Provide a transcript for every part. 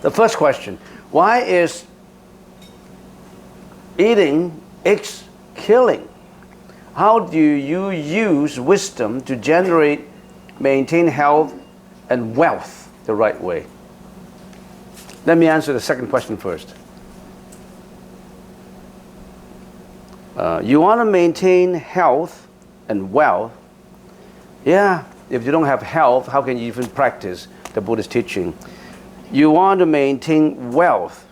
The first question, why is eating eggs killing? How do you use wisdom to generate, maintain health and wealth the right way? Let me answer the second question first. You want to maintain health and wealth. Yeah, if you don't have health, how can you even practice the Buddhist teaching? You want to maintain wealth,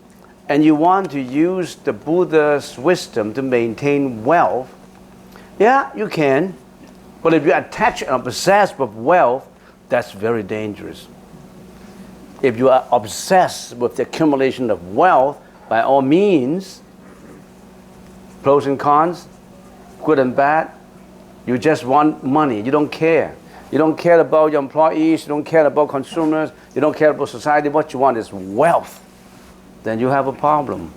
and you want to use the Buddha's wisdom to maintain wealth. Yeah, you can. But if you attach and obsessed with wealth, that's very dangerous. If you are obsessed with the accumulation of wealth, by all means, pros and cons, good and bad, you just want money. You don't care. You don't care about your employees. You don't care about consumers. You don't care about society. What you want is wealth. Then you have a problem.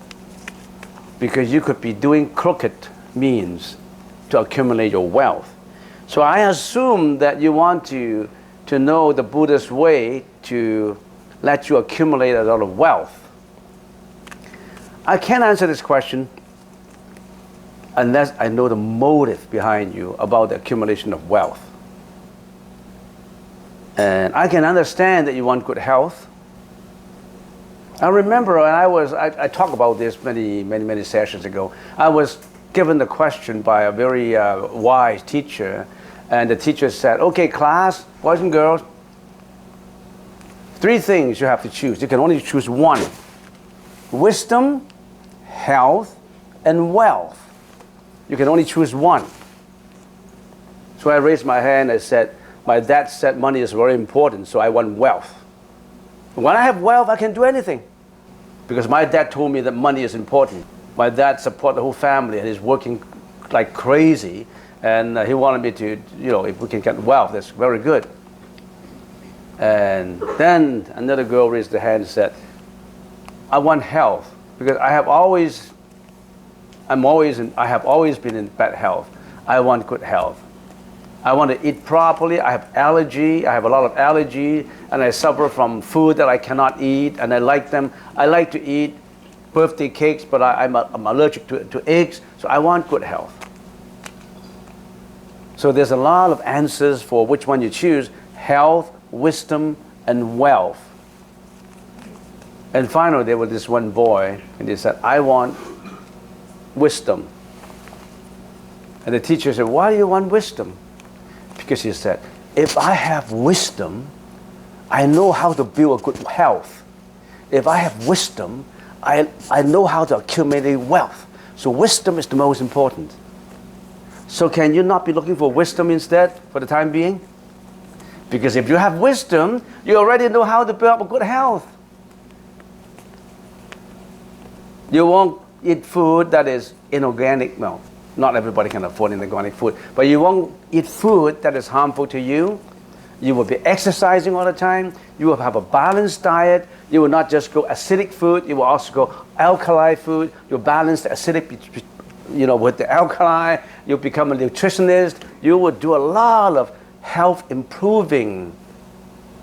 Because you could be doing crooked means to accumulate your wealth. So I assume that you want to know the Buddhist way to let you accumulate a lot of wealth. I can't answer this question unless I know the motive behind you about the accumulation of wealth. And I can understand that you want good health. I remember when I talked about this many sessions ago. I was given the question by a very wise teacher, and the teacher said, okay, class, boys and girls, 3 things you have to choose. You can only choose one. Wisdom, health, and wealth. You can only choose one. So I raised my hand and I said, my dad said money is very important, so I want wealth. When I have wealth, I can do anything. Because my dad told me that money is important. My dad supports the whole family and he's working like crazy. And he wanted me to, if we can get wealth, that's very good. And then another girl raised her hand and said, I want health. Because I have always been in bad health. I want good health. I want to eat properly. I have allergy. I have a lot of allergy, and I suffer from food that I cannot eat, and I like them. I like to eat birthday cakes, but I'm allergic to eggs, so I want good health. So there's a lot of answers for which one you choose: health, wisdom, and wealth. And finally, there was this one boy, and he said, I want wisdom. And the teacher said, why do you want wisdom? Because he said, if I have wisdom, I know how to build a good health. If I have wisdom, I know how to accumulate wealth. So wisdom is the most important. So can you not be looking for wisdom instead for the time being? Because if you have wisdom, you already know how to build up a good health. You won't eat food that is inorganic. Well, not everybody can afford inorganic food, but you won't eat food that is harmful to you. You will be exercising all the time. You will have a balanced diet. You will not just go acidic food. You will also go alkali food. You'll balance the acidic, with the alkali. You'll become a nutritionist. You will do a lot of health improving.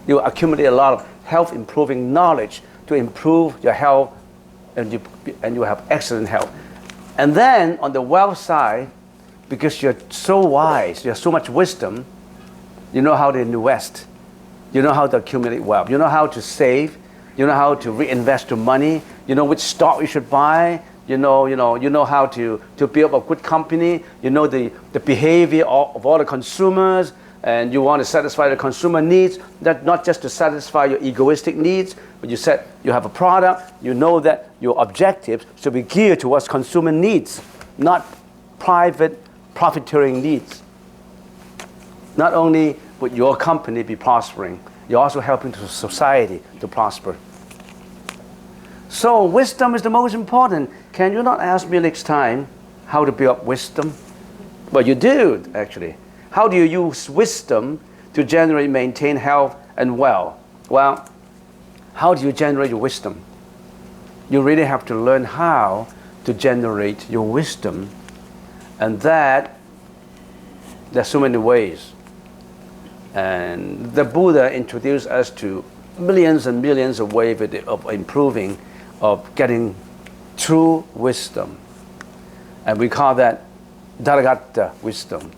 You will accumulate a lot of health improving knowledge to improve your health, and you will have excellent health. And then on the wealth side, because you're so wise, you have so much wisdom, you know how to invest. You know how to accumulate wealth. You know how to save. You know how to reinvest your money. You know which stock you should buy. You know how to build a good company. You know the behavior of all the consumers, and you want to satisfy the consumer needs, not just to satisfy your egoistic needs, but you have a product, you know that your objectives should be geared towards consumer needs, not private profiteering needs. Not only would your company be prospering, you're also helping the society to prosper. So wisdom is the most important. Can you not ask me next time how to build up wisdom? Well, you do, actually. How do you use wisdom to generate, maintain health and wealth? Well, how do you generate your wisdom? You really have to learn how to generate your wisdom. And there's so many ways. And the Buddha introduced us to millions and millions of ways of improving, of getting true wisdom. And we call that Dharma wisdom,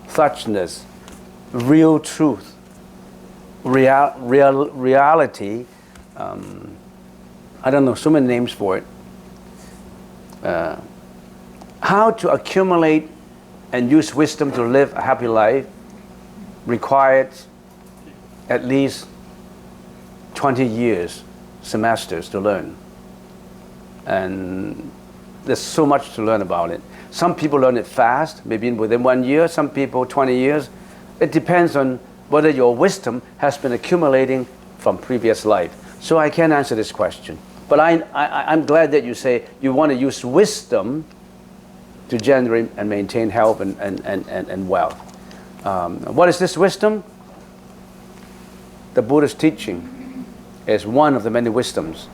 suchness, real truth, reality. I don't know, so many names for it. How to accumulate and use wisdom to live a happy life required at least 20 years, semesters to learn. And there's so much to learn about it. Some people learn it fast, maybe within 1 year, some people 20 years. It depends on whether your wisdom has been accumulating from previous life. So I can't answer this question. But I'm glad that you say you want to use wisdom to generate and maintain health and wealth. What is this wisdom? The Buddhist teaching is one of the many wisdoms.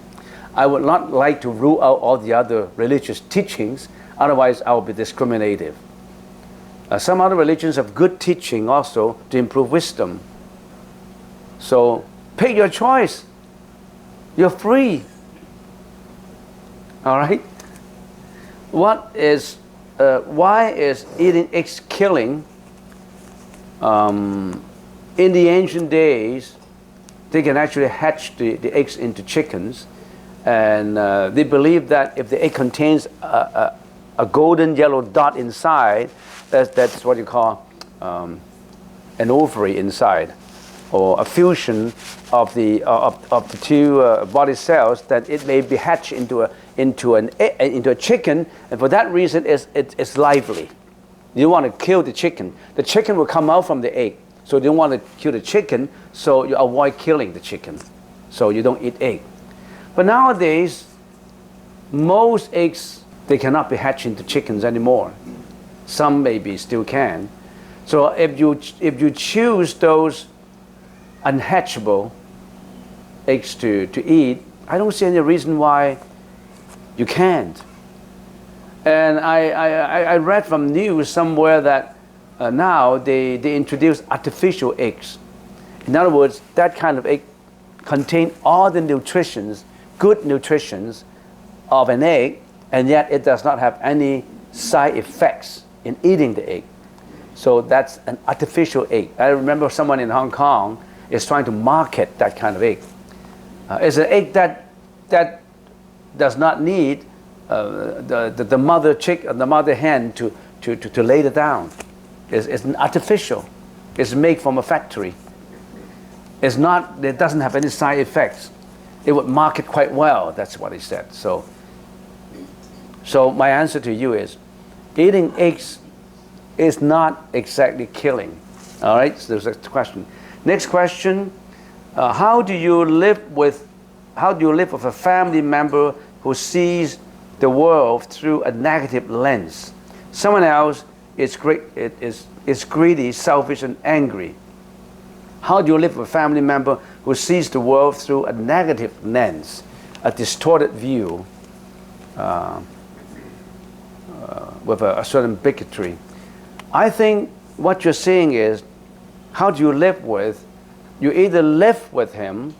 I would not like to rule out all the other religious teachings, otherwise I will be discriminative. Some other religions have good teaching also to improve wisdom. So pick your choice. You're free. All right? Why is eating eggs killing? In the ancient days, they can actually hatch the eggs into chickens, and they believe that if the egg contains a golden yellow dot inside, that's what you call an ovary inside, or a fusion of the two body cells, that it may be hatched into a chicken, and for that reason it's lively. You want to kill the chicken. The chicken will come out from the egg, so you don't want to kill the chicken, so you avoid killing the chicken, so you don't eat egg. But nowadays, most eggs, they cannot be hatched into chickens anymore. Some maybe still can. So if you choose those unhatchable eggs to eat, I don't see any reason why you can't. And I read from news somewhere that now they introduce artificial eggs. In other words, that kind of egg contain all the nutritions, good nutritions of an egg, and yet it does not have any side effects in eating the egg. So that's an artificial egg. I remember someone in Hong Kong is trying to market that kind of egg. It's an egg that does not need the mother chick or the mother hen to lay it down. It's artificial. It's made from a factory. It doesn't have any side effects. It would market quite well. That's what he said. So my answer to you is, eating eggs is not exactly killing. All right. So there's a question. Next question: How do you live with a family member who sees the world through a negative lens? Someone else is greedy, selfish, and angry. How do you live with a family member who sees the world through a negative lens, a distorted view, with a certain bigotry? I think what you're saying is, how do you live with? You either live with him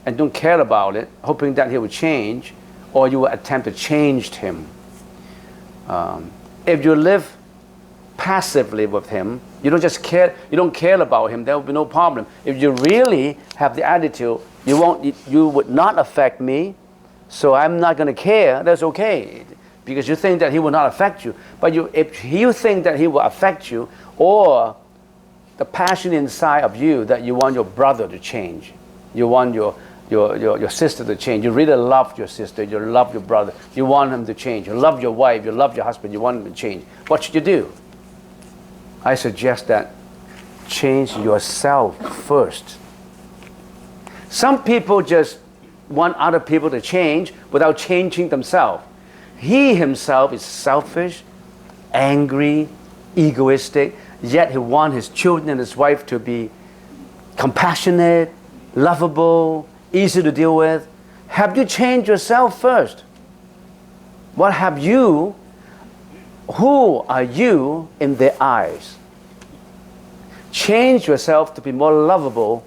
and don't care about it, hoping that he will change, or you will attempt to change him. If you live passively with him, you don't care about him, there will be no problem. If you really have the attitude, you would not affect me, so I'm not going to care, that's okay, because you think that he will not affect you. But if you think that he will affect you, or the passion inside of you that you want your brother to change, you want your sister to change, you really love your sister, you love your brother, you want him to change, you love your wife, you love your husband, you want him to change, what should you do? I suggest that change yourself first. Some people just want other people to change without changing themselves. He himself is selfish, angry, egoistic, yet he wants his children and his wife to be compassionate, lovable, easy to deal with. Have you changed yourself first? What have you? Who are you in their eyes? Change yourself to be more lovable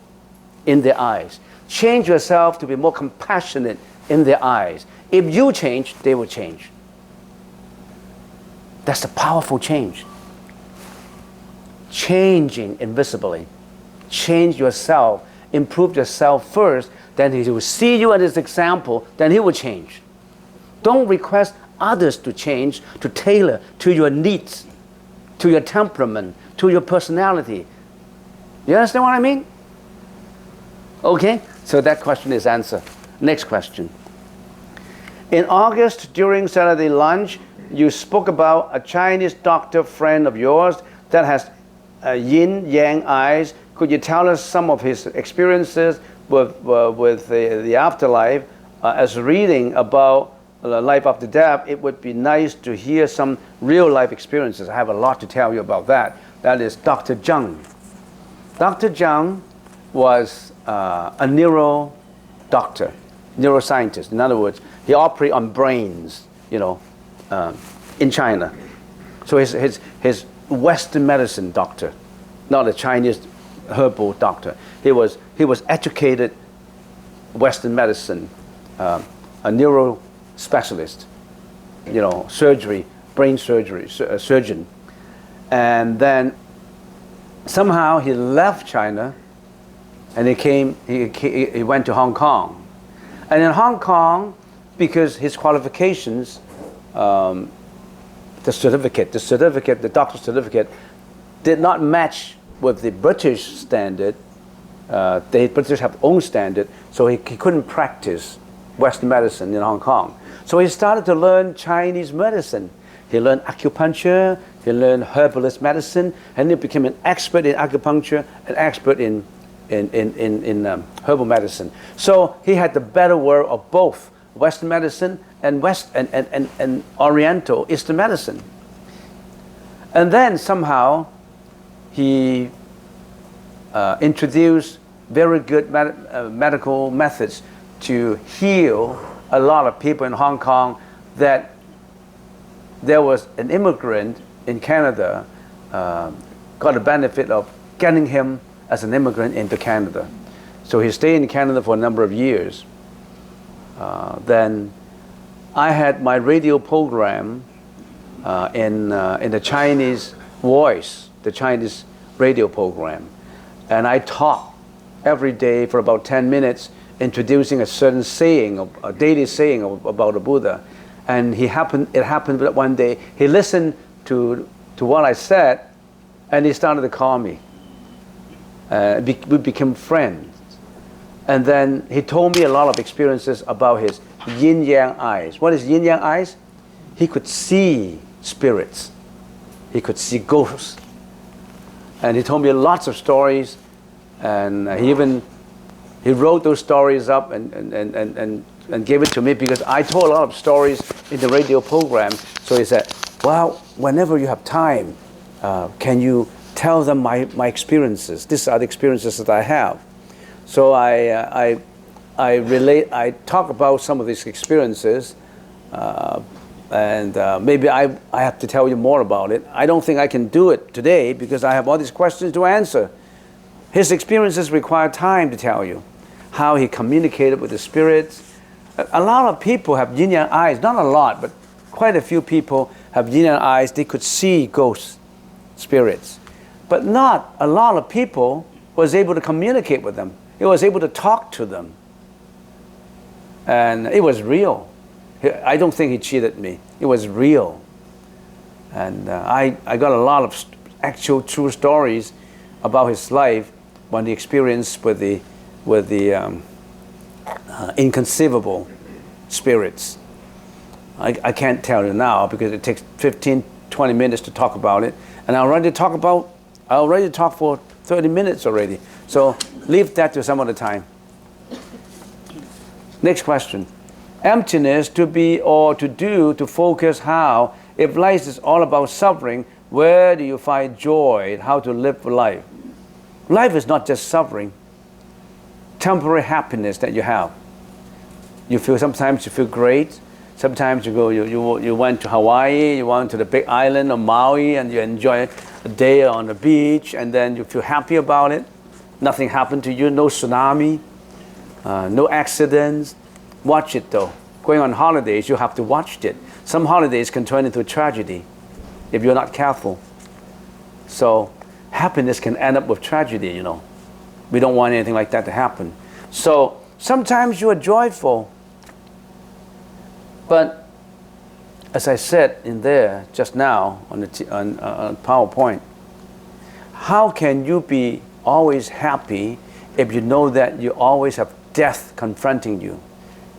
in their eyes. Change yourself to be more compassionate in their eyes. If you change, they will change. That's a powerful change. Changing invisibly. Change yourself, improve yourself first, then he will see you as his example, then he will change. Don't request others to change, to tailor to your needs, to your temperament, to your personality. You understand what I mean? Okay, so that question is answered. Next question. In August, during Saturday lunch, you spoke about a Chinese doctor friend of yours that has yin-yang eyes. Could you tell us some of his experiences with the afterlife? As reading about life after death, it would be nice to hear some real-life experiences. I have a lot to tell you about that. That is Dr. Cheng. Dr. Cheng was a neuro-doctor, neuroscientist. In other words, he operates on brains, in China. So his Western medicine doctor, not a Chinese herbal doctor. He was educated Western medicine, a neuro specialist, surgery, brain surgery, surgeon. And then somehow he left China and he went to Hong Kong. And in Hong Kong, because his qualifications, the doctor's certificate, did not match with the British standard. The British have their own standard, so he couldn't practice Western medicine in Hong Kong. So he started to learn Chinese medicine. He learned acupuncture, he learned herbalist medicine, and he became an expert in acupuncture, an expert in herbal medicine. So he had the better word of both Western medicine and Oriental Eastern medicine. And then somehow he introduced very good medical methods to heal a lot of people in Hong Kong. That there was an immigrant in Canada, got the benefit of getting him as an immigrant into Canada. So he stayed in Canada for a number of years. Then I had my radio program in the Chinese voice, the Chinese radio program. And I talk every day for about 10 minutes, introducing a certain saying, a daily saying about the Buddha. And it happened that one day he listened to what I said, and he started to call me. We became friends. And then he told me a lot of experiences about his yinyang eyes. What is yinyang eyes? He could see spirits. He could see ghosts. And he told me lots of stories. And he wrote those stories up and gave it to me, because I told a lot of stories in the radio program. So he said, well, whenever you have time, can you tell them my experiences? These are the experiences that I have. So I talk about some of these experiences, and maybe I have to tell you more about it. I don't think I can do it today because I have all these questions to answer. His experiences require time to tell you how he communicated with the spirits. A lot of people have yin-yang eyes, not a lot, but quite a few people have yin-yang eyes. They could see ghosts, spirits. But not a lot of people was able to communicate with them. He was able to talk to them. And it was real. I don't think he cheated me. It was real. And I got a lot of actual true stories about his life when he experienced with the inconceivable spirits. I can't tell you now because it takes 15, 20 minutes to talk about it. And I already talked for 30 minutes already. So leave that to some other time. Next question. Emptiness, to be or to do, to focus how? If life is all about suffering, where do you find joy? How to live life? Life is not just suffering. Temporary happiness that you have. Sometimes you feel great. Sometimes you went to Hawaii, you went to the big island of Maui, and you enjoy a day on the beach, and then you feel happy about it. Nothing happened to you, no tsunami, no accidents. Watch it though. Going on holidays, you have to watch it. Some holidays can turn into a tragedy if you're not careful. So happiness can end up with tragedy, you know. We don't want anything like that to happen. So sometimes you are joyful. But as I said in there just now on PowerPoint, how can you be always happy if you know that you always have death confronting you,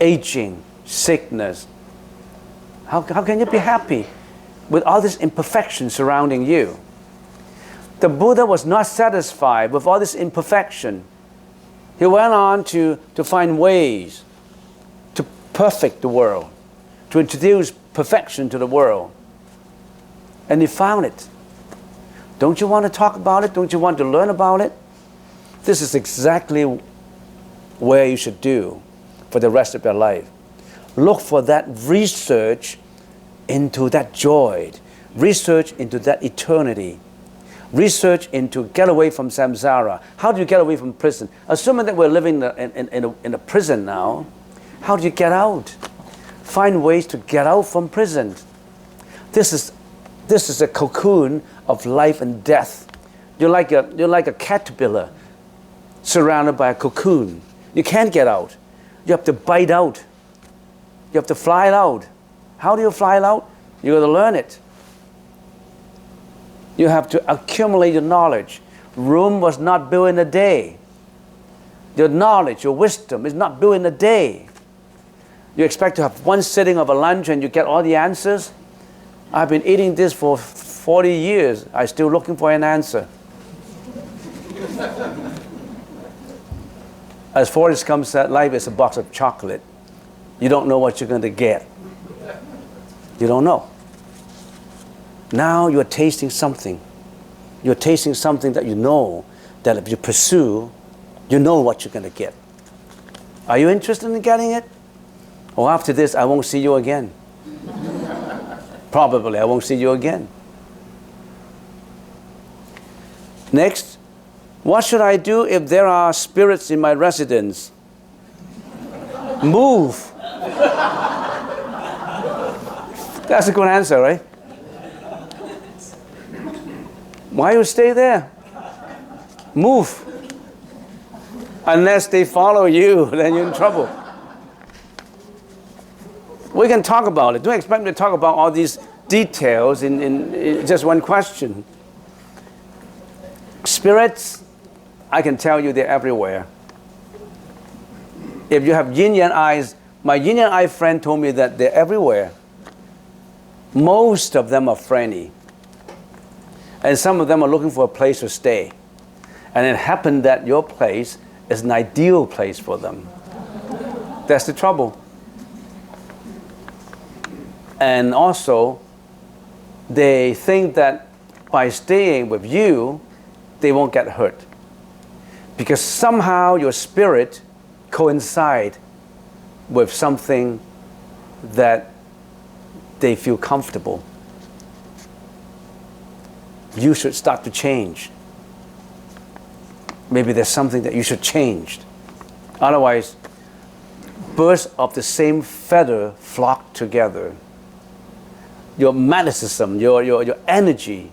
aging, sickness? How can you be happy with all this imperfection surrounding you? The Buddha was not satisfied with all this imperfection. He went on to find ways to perfect the world, to introduce perfection to the world. And he found it. Don't you want to talk about it? Don't you want to learn about it? This is exactly where you should do for the rest of your life. Look for that research into that joy, research into that eternity, research into get away from samsara. How do you get away from prison? Assuming that we're living in a prison now, how do you get out? Find ways to get out from prison. This is a cocoon of life and death. You're like a caterpillar surrounded by a cocoon. You can't get out. You have to bite out. You have to fly it out. How do you fly it out? You got to learn it. You have to accumulate your knowledge. Rome was not built in a day. Your knowledge, your wisdom is not built in a day. You expect to have one sitting of a lunch and you get all the answers? I've been eating this for 40 years. I'm still looking for an answer. As Forrest Gump said, life is a box of chocolate. You don't know what you're going to get. You don't know. Now you're tasting something. You're tasting something that you know that if you pursue, you know what you're going to get. Are you interested in getting it? Or after this, I won't see you again. Probably I won't see you again. Next, what should I do if there are spirits in my residence? Move. That's a good answer, right? Why you stay there? Move. Unless they follow you, then you're in trouble. We can talk about it. Don't expect me to talk about all these details in just one question. Spirits, I can tell you they're everywhere. If you have yinyang eyes, my yinyang eye friend told me that they're everywhere. Most of them are friendly. And some of them are looking for a place to stay. And it happened that your place is an ideal place for them. That's the trouble. And also, they think that by staying with you, they won't get hurt. Because somehow your spirit coincides with something that they feel comfortable. You should start to change. Maybe there's something that you should change. Otherwise, birds of the same feather flock together. Your magnetism, your energy.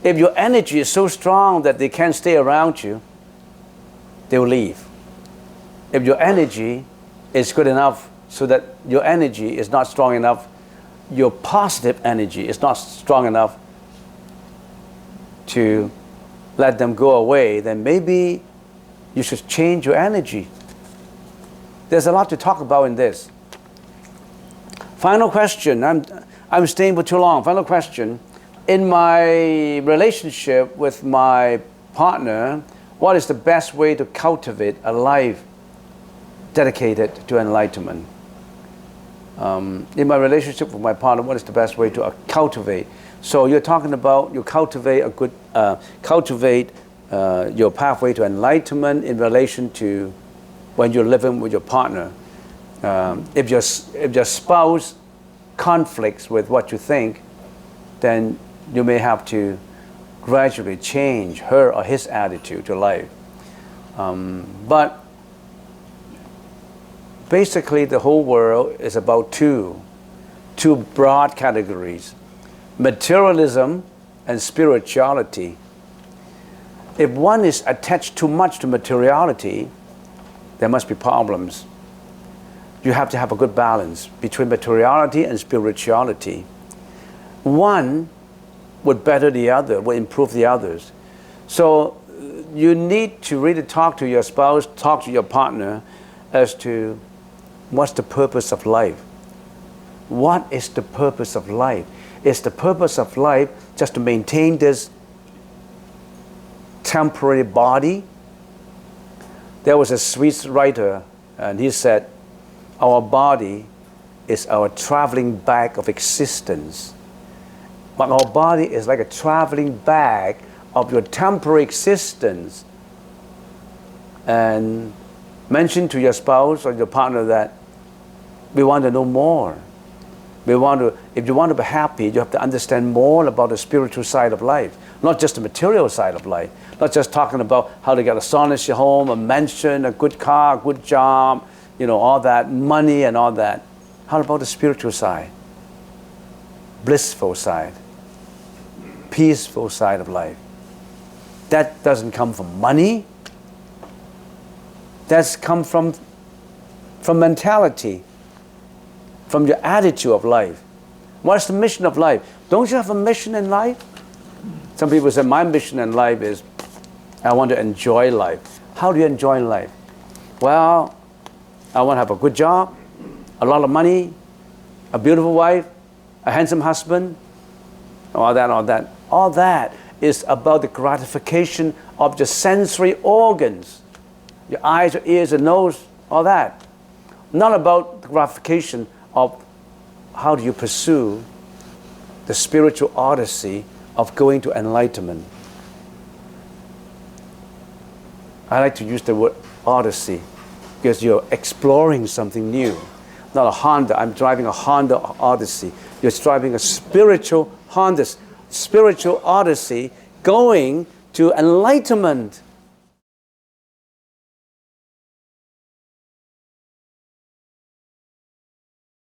If your energy is so strong that they can't stay around you, they will leave. If your energy is good enough so that your energy is not strong enough, your positive energy is not strong enough to let them go away, then maybe you should change your energy. There's a lot to talk about in this. Final question. I'm staying for too long. Final question. In my relationship with my partner, what is the best way to cultivate a life dedicated to enlightenment? In my relationship with my partner, what is the best way to cultivate? So you're talking about you cultivate a good, your pathway to enlightenment in relation to when you're living with your partner. If your spouse conflicts with what you think, then you may have to gradually change her or his attitude to life. But basically the whole world is about two broad categories: materialism and spirituality. If one is attached too much to materiality, there must be problems. You have to have a good balance between materiality and spirituality. One would better the other, would improve the others. So you need to really talk to your spouse, talk to your partner as to what's the purpose of life. What is the purpose of life? Is the purpose of life just to maintain this temporary body? There was a Swiss writer, and he said, our body is our traveling bag of existence. But our body is like a traveling bag of your temporary existence. And mention to your spouse or your partner that we want to know more. If you want to be happy, you have to understand more about the spiritual side of life, not just the material side of life. Not just talking about how to get a furnished home, a mansion, a good car, a good job, all that, money and all that. How about the spiritual side? Blissful side, peaceful side of life. That doesn't come from money. That's come from mentality, from your attitude of life. What's the mission of life? Don't you have a mission in life? Some people say, my mission in life is I want to enjoy life. How do you enjoy life? Well, I want to have a good job, a lot of money, a beautiful wife, a handsome husband, all that. All that is about the gratification of the sensory organs, your eyes, your ears, your nose, all that. Not about the gratification of how do you pursue the spiritual odyssey of going to enlightenment. I like to use the word odyssey because you're exploring something new. Not a Honda. I'm driving a Honda Odyssey. You're driving a spiritual Honda, spiritual odyssey going to enlightenment.